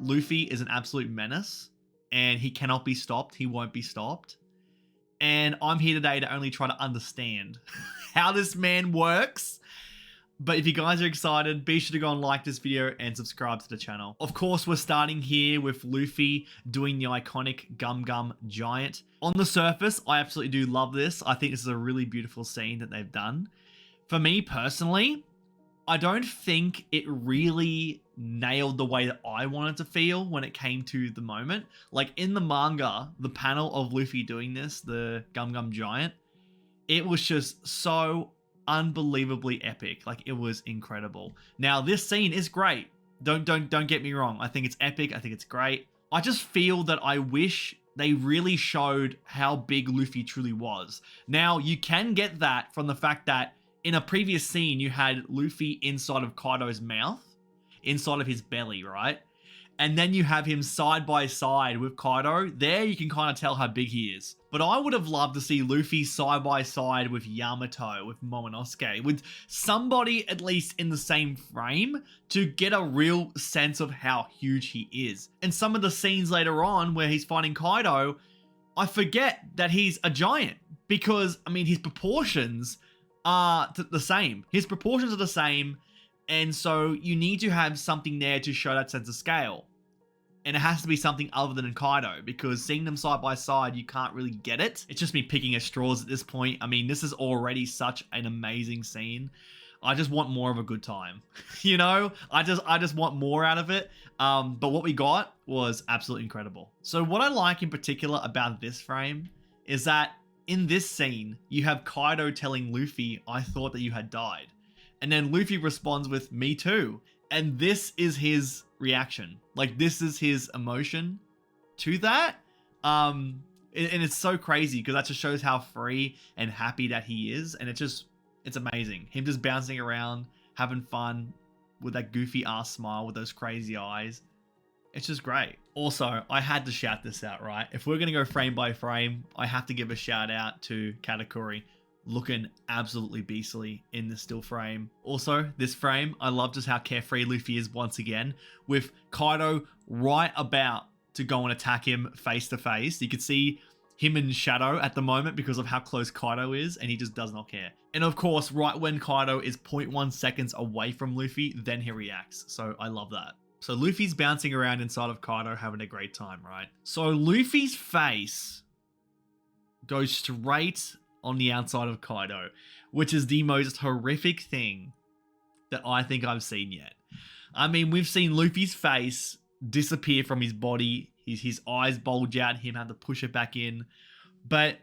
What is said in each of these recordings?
Luffy is an absolute menace and he cannot be stopped. He won't be stopped. And I'm here today to only try to understand how this man works. But if you guys are excited, be sure to go and like this video and subscribe to the channel. Of course, we're starting here with Luffy doing the iconic Gum Gum Giant. On the surface, I absolutely do love this. I think this is a really beautiful scene that they've done. For me personally, I don't think it really nailed the way that I wanted to feel when it came to the moment. Like in the manga, the panel of Luffy doing this, the Gum Gum Giant, it was just so unbelievably epic. Like it was incredible. Now this scene is great. Don't get me wrong. I think it's epic. I think it's great. I just feel that I wish they really showed how big Luffy truly was. Now you can get that from the fact that in a previous scene, you had Luffy inside of Kaido's mouth, inside of his belly, right? And then you have him side by side with Kaido. There you can kind of tell how big he is. But I would have loved to see Luffy side by side with Yamato, with Momonosuke, with somebody at least in the same frame to get a real sense of how huge he is. And some of the scenes later on where he's fighting Kaido, I forget that he's a giant because, I mean, his proportions are the same. His proportions are the same, and so you need to have something there to show that sense of scale. And it has to be something other than Kaido, because seeing them side by side, you can't really get it. It's just me picking at straws at this point. I mean, this is already such an amazing scene. I just want more of a good time. You know? I just want more out of it. But what we got was absolutely incredible. So what I like in particular about this frame is that in this scene, you have Kaido telling Luffy, "I thought that you had died." And then Luffy responds with, "Me too." And this is his reaction. Like, this is his emotion to that. And it's so crazy because that just shows how free and happy that he is. And it's amazing. Him just bouncing around, having fun with that goofy ass smile with those crazy eyes. It's just great. Also, I had to shout this out, right? If we're going to go frame by frame, I have to give a shout out to Katakuri, looking absolutely beastly in the still frame. Also, this frame, I love just how carefree Luffy is once again, with Kaido right about to go and attack him face to face. You can see him in shadow at the moment because of how close Kaido is, and he just does not care. And of course, right when Kaido is 0.1 seconds away from Luffy, then he reacts. So I love that. So Luffy's bouncing around inside of Kaido having a great time, right? So Luffy's face goes straight on the outside of Kaido, which is the most horrific thing that I think I've seen yet. I mean, we've seen Luffy's face disappear from his body, his eyes bulge out, him have to push it back in. But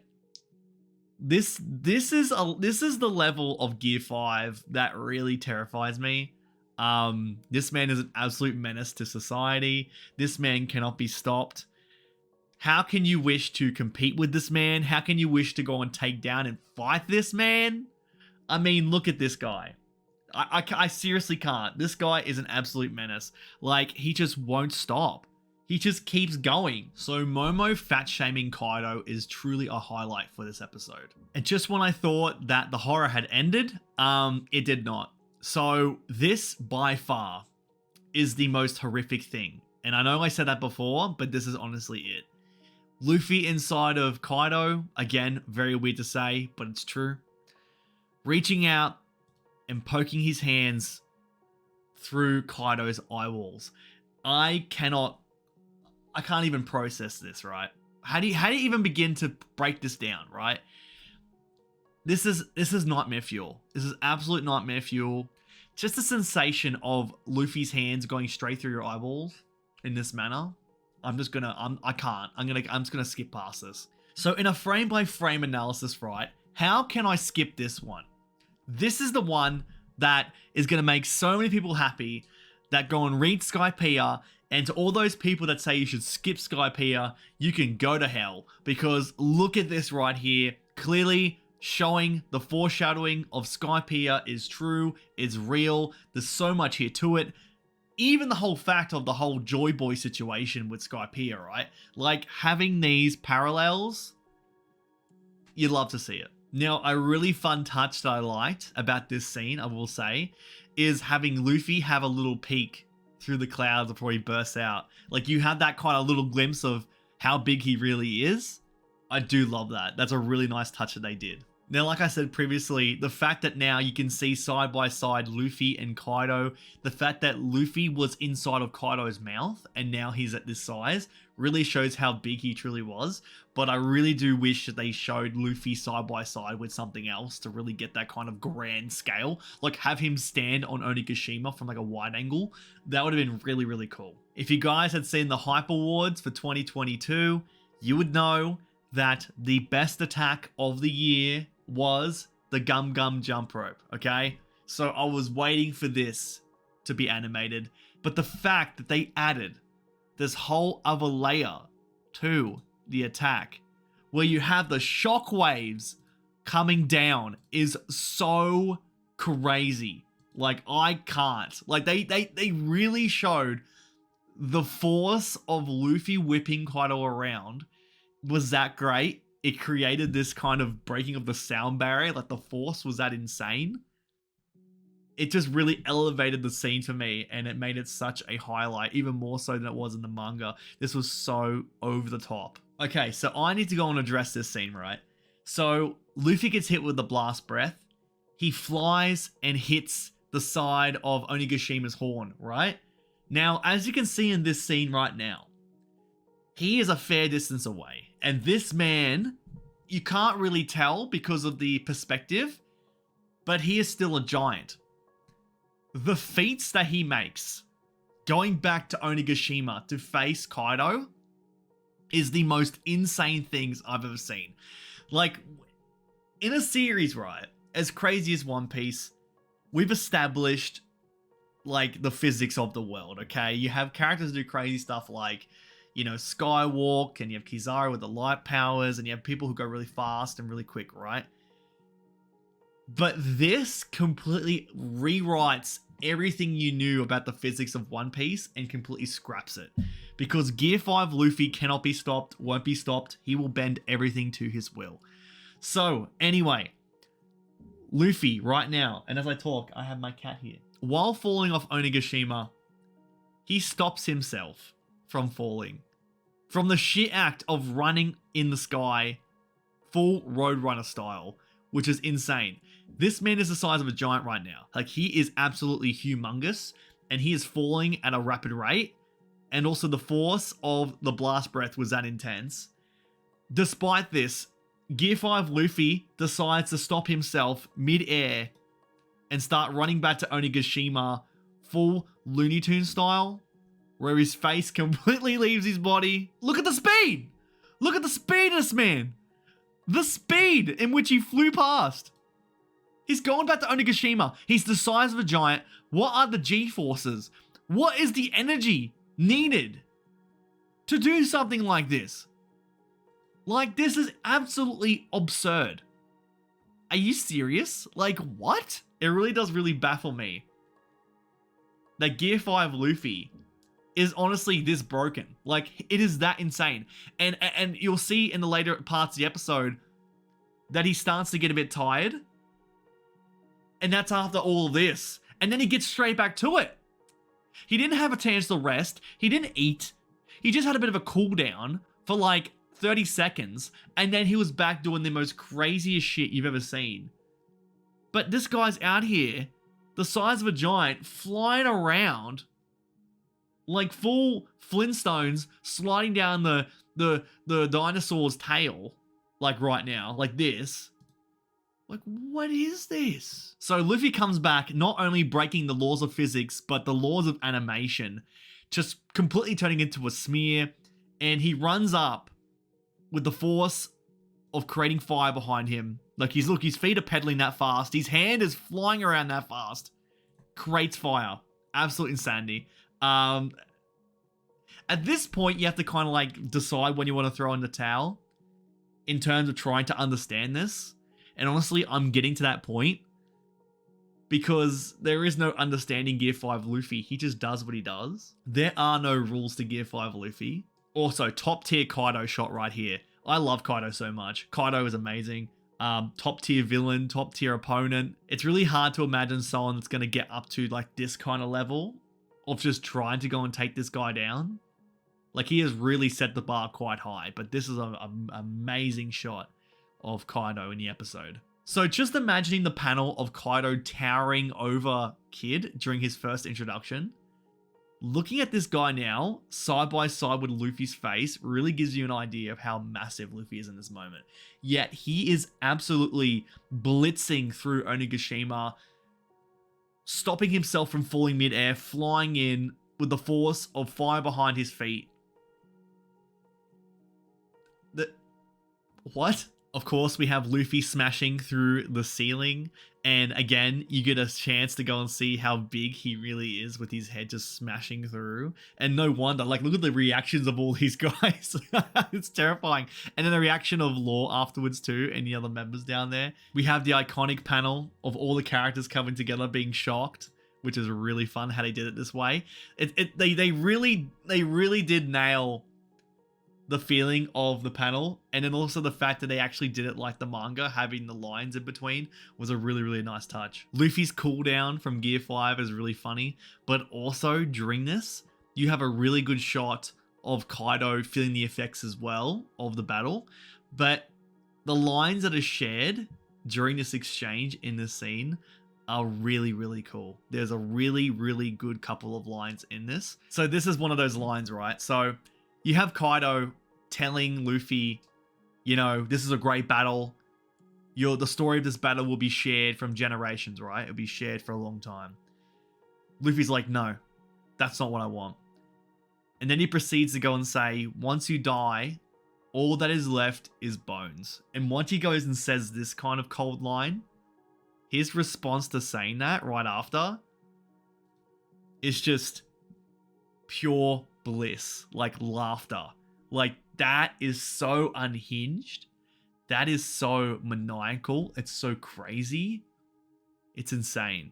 this is the level of Gear 5 that really terrifies me. This man is an absolute menace to society. This man cannot be stopped. How can you wish to compete with this man? How can you wish to go and take down and fight this man? I mean, look at this guy. I seriously can't. This guy is an absolute menace. Like, he just won't stop. He just keeps going. So Momo fat-shaming Kaido is truly a highlight for this episode. And just when I thought that the horror had ended, it did not. So this, by far, is the most horrific thing. And I know I said that before, but this is honestly it. Luffy inside of Kaido, again, very weird to say, but it's true. Reaching out and poking his hands through Kaido's eyeballs. I can't even process this, right? How do you even begin to break this down, right? This is nightmare fuel. This is absolute nightmare fuel. Just the sensation of Luffy's hands going straight through your eyeballs in this manner. I'm just gonna skip past this. So in a frame by frame analysis, right? How can I skip this one? This is the one that is gonna make so many people happy that go and read Skypiea. And to all those people that say you should skip Skypiea, you can go to hell, because look at this right here. Clearly showing the foreshadowing of Skypiea is true, is real. There's so much here to it. Even the whole fact of the whole Joy Boy situation with Skypiea, right? Like, having these parallels, you'd love to see it. Now, a really fun touch that I liked about this scene, I will say, is having Luffy have a little peek through the clouds before he bursts out. Like, you have that kind of little glimpse of how big he really is. I do love that. That's a really nice touch that they did. Now, like I said previously, the fact that now you can see side by side Luffy and Kaido, the fact that Luffy was inside of Kaido's mouth and now he's at this size, really shows how big he truly was. But I really do wish that they showed Luffy side by side with something else to really get that kind of grand scale. Like, have him stand on Onigashima from like a wide angle. That would have been really, really cool. If you guys had seen the Hype Awards for 2022, you would know that the best attack of the year was the Gum Gum Jump Rope, okay? So I was waiting for this to be animated, but the fact that they added this whole other layer to the attack, where you have the shock waves coming down, is so crazy. Like, I can't. Like, they really showed the force of Luffy whipping Kaido around was that great. It created this kind of breaking of the sound barrier. Like, the force was that insane. It just really elevated the scene for me, and it made it such a highlight, even more so than it was in the manga. This was so over the top. Okay, so I need to go and address this scene, right? So Luffy gets hit with the blast breath. He flies and hits the side of Onigashima's horn, right? Now, as you can see in this scene right now, he is a fair distance away. And this man, you can't really tell because of the perspective, but he is still a giant. The feats that he makes, going back to Onigashima to face Kaido, is the most insane things I've ever seen. Like, in a series, right, as crazy as One Piece, we've established, like, the physics of the world, okay? You have characters do crazy stuff like, you know, Skywalk, and you have Kizaru with the light powers, and you have people who go really fast and really quick, right? But this completely rewrites everything you knew about the physics of One Piece and completely scraps it. Because Gear 5 Luffy cannot be stopped, won't be stopped. He will bend everything to his will. So, anyway, Luffy right now, and as I talk, I have my cat here. While falling off Onigashima, he stops himself from falling. From the sheer act of running in the sky, full Roadrunner style, which is insane. This man is the size of a giant right now. Like, he is absolutely humongous, and he is falling at a rapid rate. And also the force of the blast breath was that intense. Despite this, Gear 5 Luffy decides to stop himself mid-air and start running back to Onigashima full Looney Tunes style, where his face completely leaves his body. Look at the speed! Look at the speed of this man! The speed in which he flew past. He's going back to Onigashima. He's the size of a giant. What are the G-forces? What is the energy needed to do something like this? Like, this is absolutely absurd. Are you serious? Like, what? It really does really baffle me that Gear 5 Luffy is honestly this broken. Like, it is that insane. And you'll see in the later parts of the episode that he starts to get a bit tired. And that's after all of this. And then he gets straight back to it. He didn't have a chance to rest. He didn't eat. He just had a bit of a cool down for like 30 seconds. And then he was back doing the most craziest shit you've ever seen. But this guy's out here, the size of a giant, flying around like full Flintstones, sliding down the dinosaur's tail, like right now, like this. Like, what is this? So Luffy comes back, not only breaking the laws of physics, but the laws of animation, just completely turning into a smear, and he runs up with the force of creating fire behind him. Like, his feet are pedaling that fast, his hand is flying around that fast, creates fire. Absolute insanity. At this point, you have to kind of like decide when you want to throw in the towel in terms of trying to understand this. And honestly, I'm getting to that point because there is no understanding Gear 5 Luffy. He just does what he does. There are no rules to Gear 5 Luffy. Also, top tier Kaido shot right here. I love Kaido so much. Kaido is amazing. Top tier villain, top tier opponent. It's really hard to imagine someone that's going to get up to like this kind of level of just trying to go and take this guy down. Like, he has really set the bar quite high, but this is an amazing shot of Kaido in the episode. So just imagining the panel of Kaido towering over Kid during his first introduction. Looking at this guy now, side by side with Luffy's face, really gives you an idea of how massive Luffy is in this moment. Yet he is absolutely blitzing through Onigashima, stopping himself from falling midair, flying in with the force of fire behind his feet. What? Of course, we have Luffy smashing through the ceiling. And again, you get a chance to go and see how big he really is with his head just smashing through. And no wonder, like, look at the reactions of all these guys. It's terrifying. And then the reaction of Law afterwards too, and the other members down there. We have the iconic panel of all the characters coming together being shocked, which is really fun how they did it this way. They really did nail the feeling of the panel, and then also the fact that they actually did it like the manga, having the lines in between, was a really, really nice touch. Luffy's cooldown from Gear 5 is really funny, but also during this, you have a really good shot of Kaido feeling the effects as well of the battle, but the lines that are shared during this exchange in this scene are really, really cool. There's a really, really good couple of lines in this. So this is one of those lines, right? So you have Kaido telling Luffy, you know, this is a great battle. The story of this battle will be shared from generations, right? It'll be shared for a long time. Luffy's like, no, that's not what I want. And then he proceeds to go and say, once you die, all that is left is bones. And once he goes and says this kind of cold line, his response to saying that right after is just pure bliss, like laughter. Like, that is so unhinged. That is so maniacal. It's so crazy. It's insane.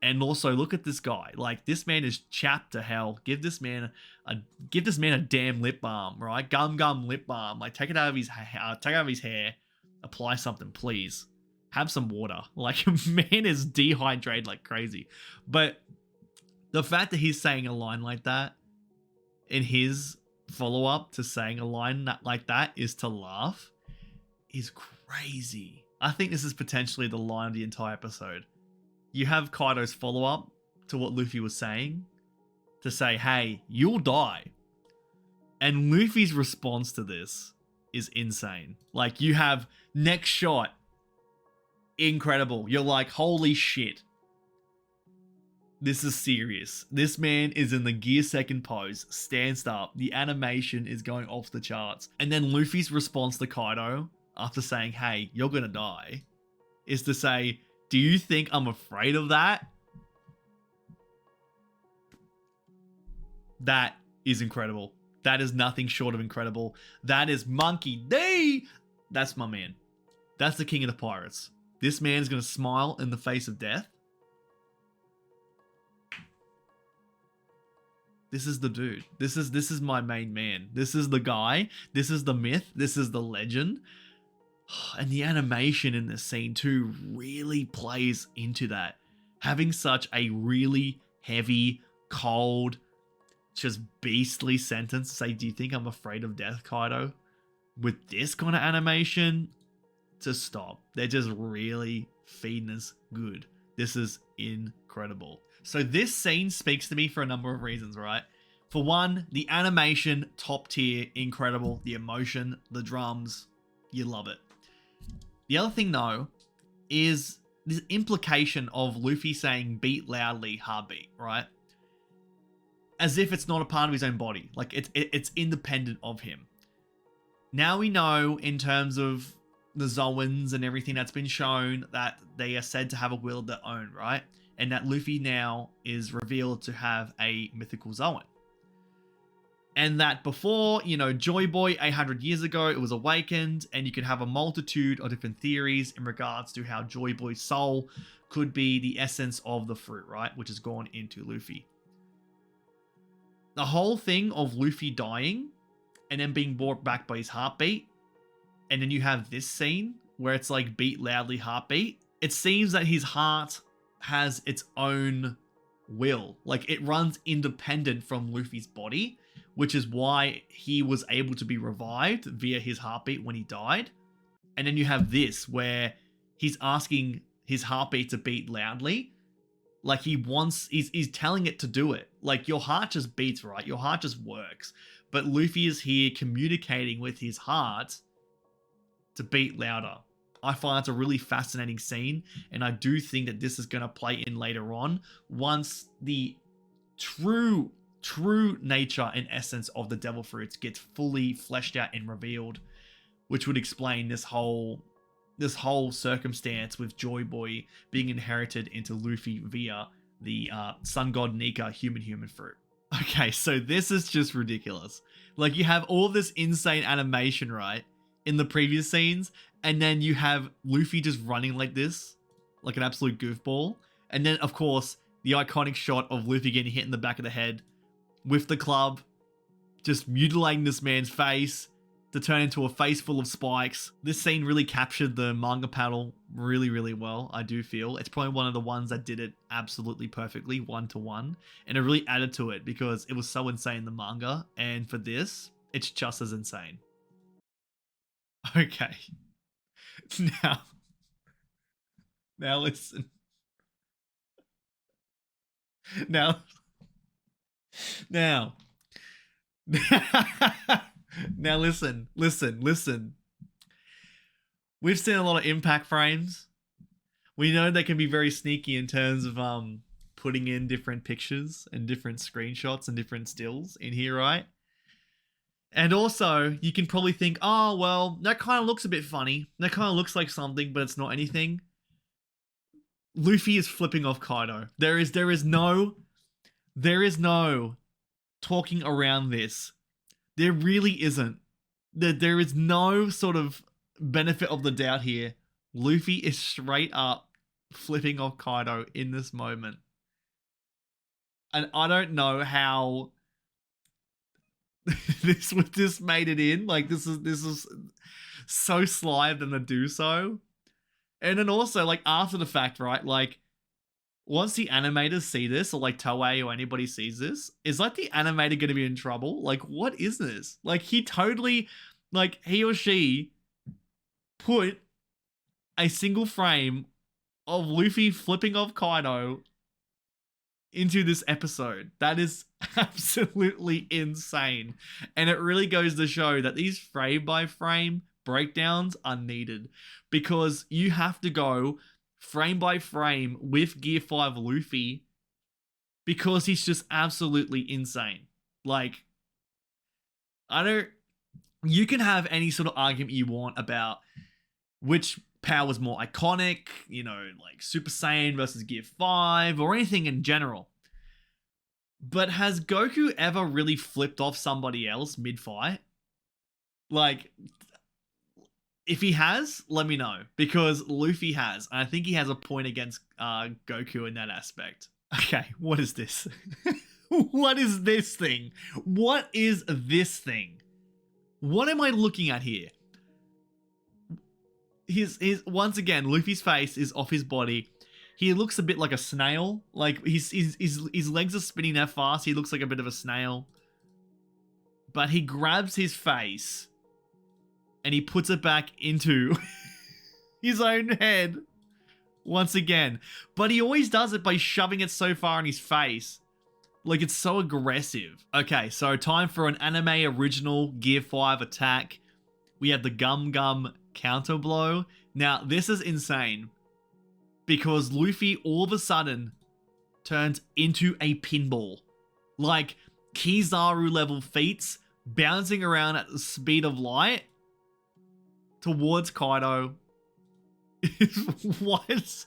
And also, look at this guy. Like, this man is chapped to hell. Give this man a damn lip balm, right? Gum lip balm. Like, take it out of his hair. Apply something, please. Have some water. Like, man is dehydrated like crazy. But the fact that he's saying a line like that in his follow-up to saying a line like that is to laugh is crazy. I think this is potentially the line of the entire episode. You have Kaido's follow-up to what Luffy was saying to say, hey, you'll die. And Luffy's response to this is insane. Like, you have next shot, incredible. You're like, holy shit. This is serious. This man is in the gear second pose, stands up. The animation is going off the charts. And then Luffy's response to Kaido, after saying, hey, you're gonna die, is to say, do you think I'm afraid of that? That is incredible. That is nothing short of incredible. That is Monkey D. That's my man. That's the king of the pirates. This man's gonna smile in the face of death. This is the dude. This is my main man. This is the guy. This is the myth. This is the legend. And the animation in this scene too really plays into that. Having such a really heavy, cold, just beastly sentence to say, do you think I'm afraid of death, Kaido? With this kind of animation, to stop. They're just really feeding us good. This is incredible. So this scene speaks to me for a number of reasons, right? For one, the animation, top tier, incredible. The emotion, the drums, you love it. The other thing though, is this implication of Luffy saying beat loudly, heartbeat, right? As if it's not a part of his own body. Like it's independent of him. Now we know in terms of the Zoans and everything that's been shown that they are said to have a will of their own, right? And that Luffy now is revealed to have a mythical Zoan. And that before, you know, Joy Boy 800 years ago, it was awakened, and you could have a multitude of different theories in regards to how Joy Boy's soul could be the essence of the fruit, right? Which has gone into Luffy. The whole thing of Luffy dying and then being brought back by his heartbeat, and then you have this scene where it's like beat loudly, heartbeat. It seems that his heart has its own will. Like, it runs independent from Luffy's body, which is why he was able to be revived via his heartbeat when he died. And then you have this where he's asking his heartbeat to beat loudly. Like, he's telling it to do it. Like, your heart just beats, right? Your heart just works. But Luffy is here communicating with his heart to beat louder. I find it's a really fascinating scene, and I do think that this is going to play in later on once the true nature and essence of the devil fruits gets fully fleshed out and revealed, which would explain this whole circumstance with Joy Boy being inherited into Luffy via the Sun God Nika human fruit. Okay, so this is just ridiculous. Like, you have all this insane animation, right, in the previous scenes, and then you have Luffy just running like this, like an absolute goofball. And then, of course, the iconic shot of Luffy getting hit in the back of the head with the club, just mutilating this man's face to turn into a face full of spikes. This scene really captured the manga panel really, really well, I do feel. It's probably one of the ones that did it absolutely perfectly, 1-to-1. And it really added to it because it was so insane in the manga. And for this, it's just as insane. Okay. Now listen. Now listen. We've seen a lot of impact frames. We know they can be very sneaky in terms of putting in different pictures and different screenshots and different stills in here, right? And also, you can probably think, oh, well, that kind of looks a bit funny. That kind of looks like something, but it's not anything. Luffy is flipping off Kaido. There is no talking around this. There really isn't. There is no sort of benefit of the doubt here. Luffy is straight up flipping off Kaido in this moment. And I don't know how this made it in. Like, this is so sly of them to do so. And then also, like, after the fact, right? Like, once the animators see this, or like Toei or anybody sees this, is like the animator going to be in trouble? Like, what is this? Like, he totally, like, he or she put a single frame of Luffy flipping off Kaido into this episode. That is absolutely insane. And it really goes to show that these frame by frame breakdowns are needed, because you have to go frame by frame with Gear 5 Luffy, because he's just absolutely insane. Like, you can have any sort of argument you want about which power is more iconic, you know, like Super Saiyan versus Gear 5 or anything in general. But has Goku ever really flipped off somebody else mid-fight? Like, if he has, let me know, because Luffy has. And I think he has a point against Goku in that aspect. Okay, what is this? What is this thing? What is this thing? What am I looking at here? His once again, Luffy's face is off his body. He looks a bit like a snail. Like, his legs are spinning that fast. He looks like a bit of a snail. But he grabs his face and he puts it back into his own head once again. But he always does it by shoving it so far in his face. Like, it's so aggressive. Okay, so time for an anime original Gear 5 attack. We have the Gum Gum counter blow. Now, this is insane, because Luffy all of a sudden turns into a pinball. Like, Kizaru level feats, bouncing around at the speed of light towards Kaido. What?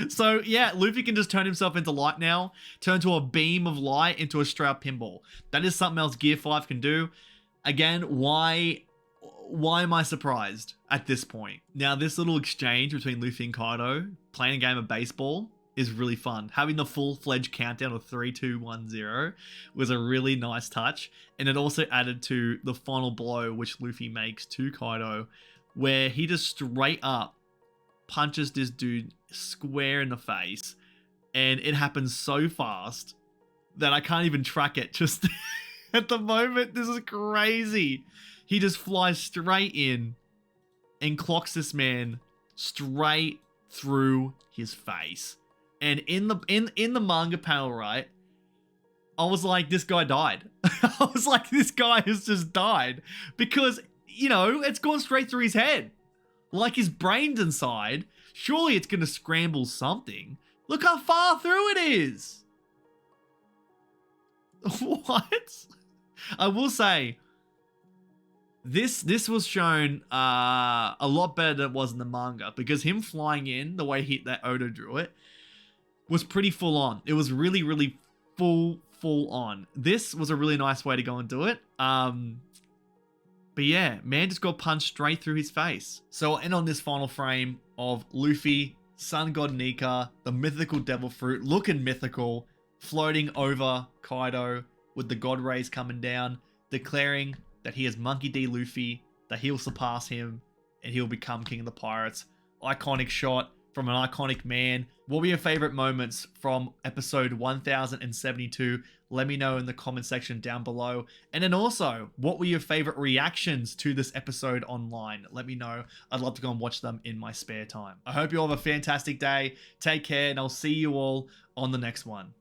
So, yeah, Luffy can just turn himself into light now. Turn to a beam of light into a straight up pinball. That is something else Gear 5 can do. Again, why am I surprised at this point? Now, this little exchange between Luffy and Kaido, playing a game of baseball, is really fun. Having the full-fledged countdown of 3, 2, 1, 0 was a really nice touch. And it also added to the final blow, which Luffy makes to Kaido, where he just straight up punches this dude square in the face, And it happens so fast that I can't even track it. Just at the moment, this is crazy. He just flies straight in and clocks this man straight through his face. And in the manga panel, right, I was like, this guy died. I was like, this guy has just died. Because, you know, it's gone straight through his head. Like his brain's inside. Surely it's going to scramble something. Look how far through it is. What? I will say, this was shown a lot better than it was in the manga, because him flying in, the way that Oda drew it, was pretty full on. It was really, really full on. This was a really nice way to go and do it. But yeah, man just got punched straight through his face. So I'll end on this final frame of Luffy, Sun God Nika, the mythical devil fruit, looking mythical, floating over Kaido with the God rays coming down, declaring that he is Monkey D. Luffy, that he'll surpass him, and he'll become King of the Pirates. Iconic shot from an iconic man. What were your favorite moments from episode 1072? Let me know in the comment section down below. And then also, what were your favorite reactions to this episode online? Let me know. I'd love to go and watch them in my spare time. I hope you all have a fantastic day. Take care, and I'll see you all on the next one.